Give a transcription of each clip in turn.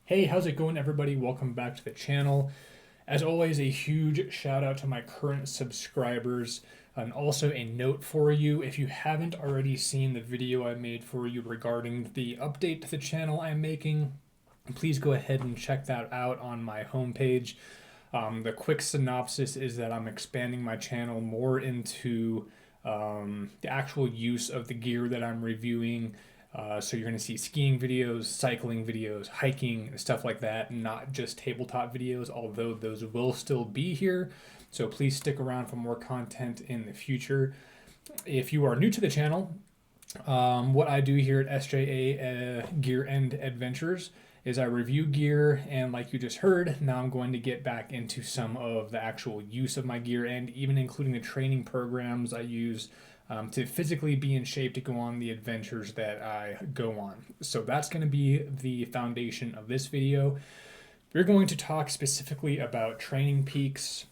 Hey, how's it going, everybody? Welcome back to the channel. As always, a huge shout out to my current subscribers, and also a note for you. If you haven't already seen the video I made for you regarding the update to the channel I'm making, please go ahead and check that out on my homepage. The quick synopsis is that I'm expanding my channel more into the actual use of the gear that I'm reviewing. So you're going to see skiing videos, cycling videos, hiking, stuff like that, not just tabletop videos, although those will still be here. So please stick around for more content in the future. If you are new to the channel, what I do here at SJA Gear End Adventures is I review gear, and like you just heard, now I'm going to get back into some of the actual use of my gear, and even including the training programs I use to physically be in shape to go on the adventures that I go on. So that's going to be the foundation of this video. We're going to talk specifically about TrainingPeaks.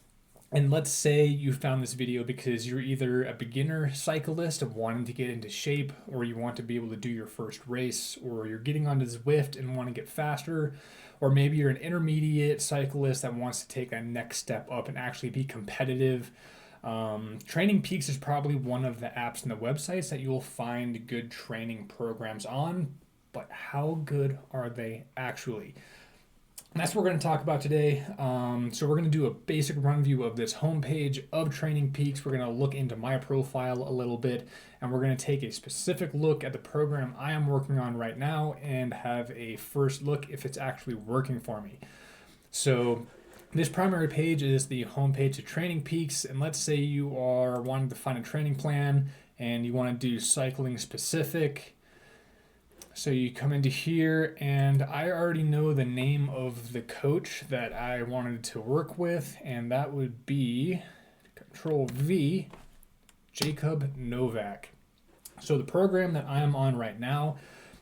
And let's say you found this video because you're either a beginner cyclist of wanting to get into shape, or you want to be able to do your first race, or you're getting onto Zwift and want to get faster, or maybe you're an intermediate cyclist that wants to take a next step up and actually be competitive. TrainingPeaks is probably one of the apps and the websites that you'll find good training programs on, but how good are they actually? And that's what we're going to talk about today. So we're going to do a basic run view of this homepage of TrainingPeaks. We're going to look into my profile a little bit, and we're going to take a specific look at the program I am working on right now and have a first look if it's actually working for me. So this primary page is the homepage of TrainingPeaks, and let's say you are wanting to find a training plan and you want to do cycling specific. So you come into here, and I already know the name of the coach that I wanted to work with, and that would be Control V, Jakub Novak. So the program that I am on right now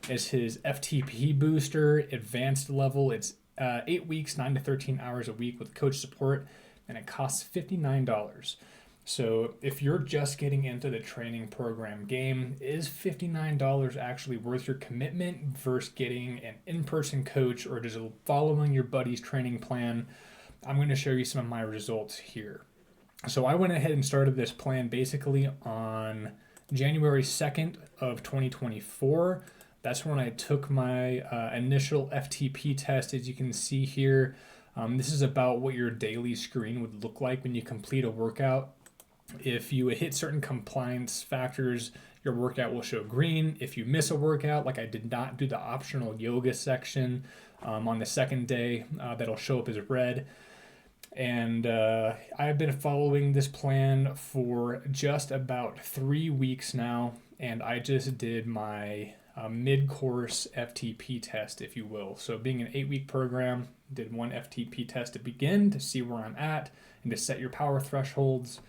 is his FTP Booster Advanced level. It's 8 weeks, 9 to 13 hours a week with coach support, and it costs $59. So if you're just getting into the training program game, is $59 actually worth your commitment versus getting an in-person coach or just following your buddy's training plan? I'm going to show you some of my results here. So I went ahead and started this plan basically on January 2nd of 2024. That's when I took my initial FTP test. As you can see here, this is about what your daily screen would look like when you complete a workout. If you hit certain compliance factors, your workout will show green. If you miss a workout, like I did not do the optional yoga section on the second day, that'll show up as red. And I've been following this plan for just about 3 weeks now, and I just did my mid-course FTP test, if you will. So being an 8-week program, did one FTP test to begin to see where I'm at and to set your power thresholds.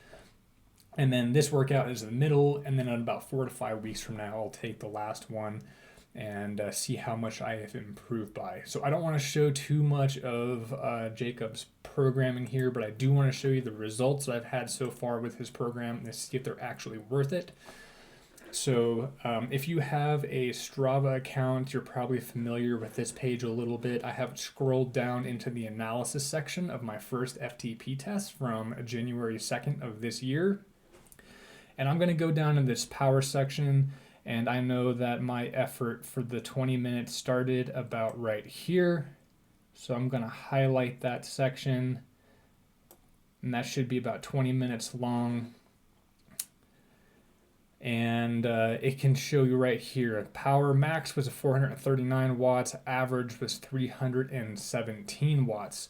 And then this workout is the middle, and then in about 4 to 5 weeks from now, I'll take the last one and see how much I have improved by. So I don't want to show too much of Jakub's programming here, but I do want to show you the results that I've had so far with his program and see if they're actually worth it. So if you have a Strava account, you're probably familiar with this page a little bit. I have scrolled down into the analysis section of my first FTP test from January 2nd of this year. And I'm going to go down in this power section, and I know that my effort for the 20 minutes started about right here. So I'm going to highlight that section, and that should be about 20 minutes long. And it can show you right here. Power max was 439 watts, average was 317 watts.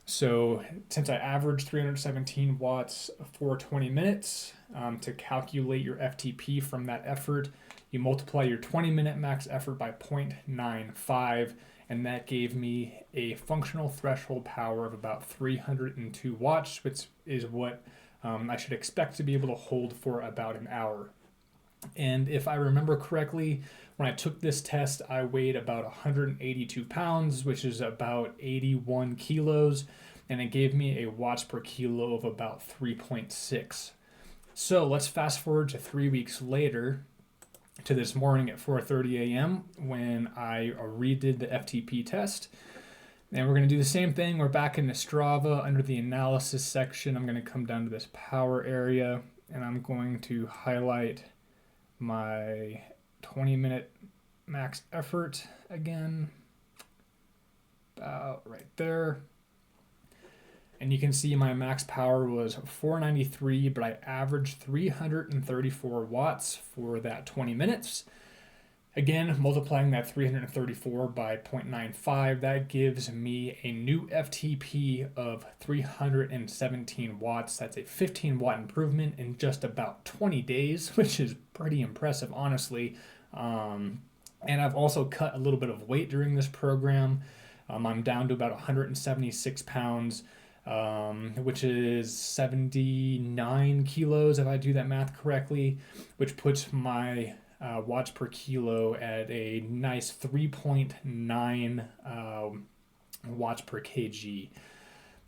So since I averaged 317 watts for 20 minutes, to calculate your FTP from that effort, you multiply your 20-minute max effort by 0.95, and that gave me a functional threshold power of about 302 watts, which is what I should expect to be able to hold for about an hour. And if I remember correctly, when I took this test, I weighed about 182 pounds, which is about 81 kilos, and it gave me a watts per kilo of about 3.6. So let's fast forward to 3 weeks later to this morning at 4:30 a.m. when I redid the FTP test. And we're going to do the same thing. We're back in the Strava under the analysis section. I'm going to come down to this power area and I'm going to highlight my 20-minute max effort again, about right there. And you can see my max power was 493, but I averaged 334 watts for that 20 minutes. Again, multiplying that 334 by 0.95, that gives me a new FTP of 317 watts. That's a 15 watt improvement in just about 20 days, which is pretty impressive, honestly. And I've also cut a little bit of weight during this program. I'm down to about 176 pounds, which is 79 kilos if I do that math correctly, which puts my watts per kilo at a nice 3.9 watts per kg.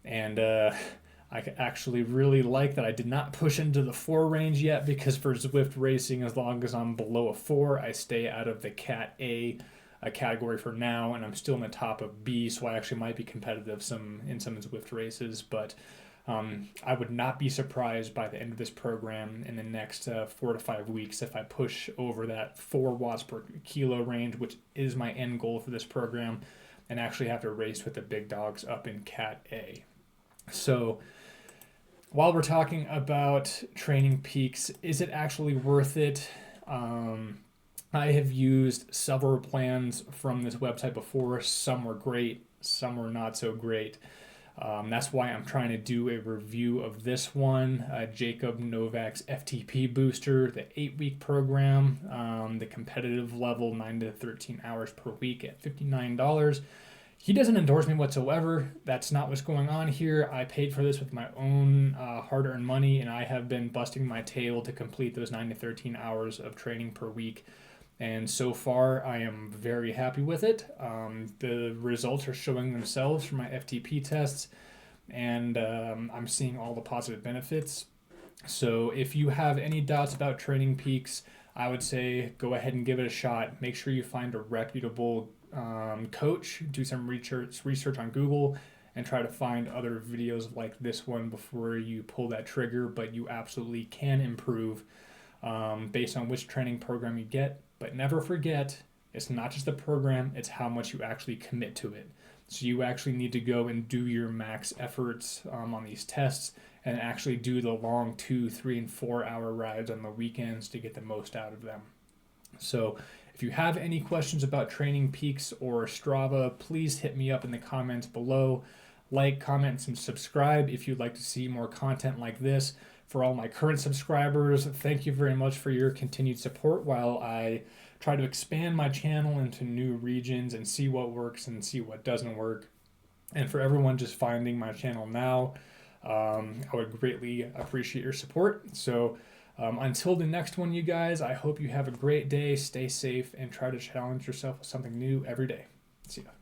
And I actually really like that I did not push into the 4 range yet, because for Zwift racing, as long as I'm below a 4, I stay out of the Cat A category for now, and I'm still in the top of B, so I actually might be competitive in some Zwift races, but I would not be surprised by the end of this program in the next 4 to 5 weeks if I push over that 4 watts per kilo range, which is my end goal for this program, and actually have to race with the big dogs up in Cat A. So while we're talking about TrainingPeaks, is it actually worth it? I have used several plans from this website before. Some were great, some were not so great. That's why I'm trying to do a review of this one, Jakub Novak's FTP Booster, the 8-week program, the competitive level, 9 to 13 hours per week at $59. He doesn't endorse me whatsoever. That's not what's going on here. I paid for this with my own hard-earned money, and I have been busting my tail to complete those 9 to 13 hours of training per week. And so far, I am very happy with it. The results are showing themselves for my FTP tests, and I'm seeing all the positive benefits. So if you have any doubts about TrainingPeaks, I would say go ahead and give it a shot. Make sure you find a reputable coach, do some research on Google, and try to find other videos like this one before you pull that trigger. But you absolutely can improve based on which training program you get. But never forget, it's not just the program, it's how much you actually commit to it. So you actually need to go and do your max efforts on these tests, and actually do the long 2, 3, and 4 hour rides on the weekends to get the most out of them. So if you have any questions about TrainingPeaks or Strava, please hit me up in the comments below. Like, comment, and subscribe if you'd like to see more content like this. For all my current subscribers, thank you very much for your continued support while I try to expand my channel into new regions and see what works and see what doesn't work. And for everyone just finding my channel now, I would greatly appreciate your support. So until the next one, you guys, I hope you have a great day, stay safe, and try to challenge yourself with something new every day. See ya.